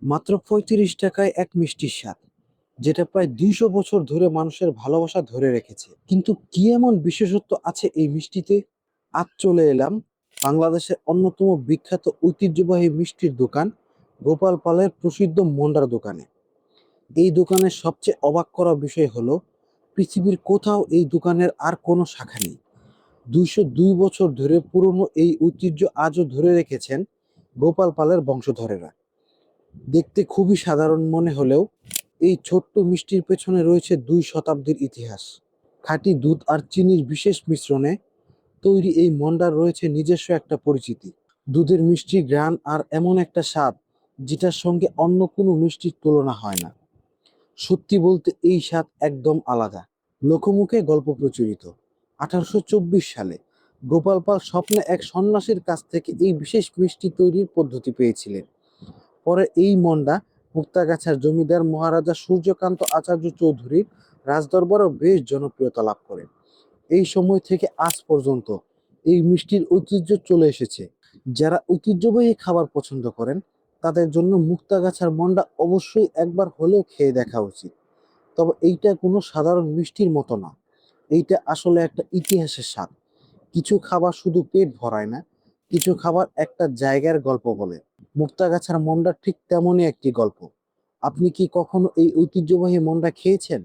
মাত্র ৩৫ টাকায় এক মিষ্টির স্বাদ, যেটা প্রায় ২০০ বছর ধরে মানুষের ভালোবাসা ধরে রেখেছে। কিন্তু কি এমন বিশেষত্ব আছে এই মিষ্টিতে? আজ চলে এলাম বাংলাদেশের অন্যতম বিখ্যাত ঐতিহ্যবাহী মিষ্টির দোকান গোপাল পালের প্রসিদ্ধ মন্ডার দোকানে। এই দোকানের সবচেয়ে অবাক করা বিষয় হলো, পৃথিবীর কোথাও এই দোকানের আর কোনো শাখা নেই। ২০২ বছর ধরে পুরনো এই ঐতিহ্য আজও ধরে রেখেছেন গোপাল পালের বংশধরেরা। দেখতে খুবই সাধারণ মনে হলেও এই ছোট্ট মিষ্টির পেছনে রয়েছে ২ শতাব্দীর ইতিহাস। খাঁটি দুধ আর চিনির বিশেষ মিশ্রণে তৈরি এই মন্ডার রয়েছে নিজস্ব একটা পরিচিতি। দুধের মিষ্টি ঘ্রাণ আর এমন একটা স্বাদ, যেটার সঙ্গে অন্য কোনো মিষ্টির তুলনা হয় না। সত্যি বলতে এই স্বাদ একদম আলাদা। লোকমুখে গল্প প্রচলিত, ১৮২৪ সালে গোপাল পাল স্বপ্নে এক সন্ন্যাসীর কাছ থেকে এই বিশেষ মিষ্টি তৈরির পদ্ধতি পেয়েছিলেন। পরে এই মন্ডা মুক্তাগাছার জমিদার মহারাজা সূর্যকান্ত আচার্য চৌধুরীর রাজদরবারও বেশ জনপ্রিয়তা লাভ করে। এই সময় থেকে আজ পর্যন্ত এই মিষ্টির ঐতিহ্য চলে এসেছে। যারা ঐতিহ্যবাহী খাবার পছন্দ করেন, তাদের জন্য মুক্তাগাছার মন্ডা অবশ্যই একবার হলেও খেয়ে দেখা উচিত। তবে এইটা কোনো সাধারণ মিষ্টির মতো না, এইটা আসলে একটা ইতিহাসের স্বাদ। কিছু খাবার শুধু পেট ভরায় না, কিছু খাবার একটা জায়গার গল্প বলে। মুক্তাগাছার মন্ডা ঠিক তেমনই একটি গল্প। আপনি কি কখনো এই ঐতিহ্যবাহী মন্ডা খেয়েছেন?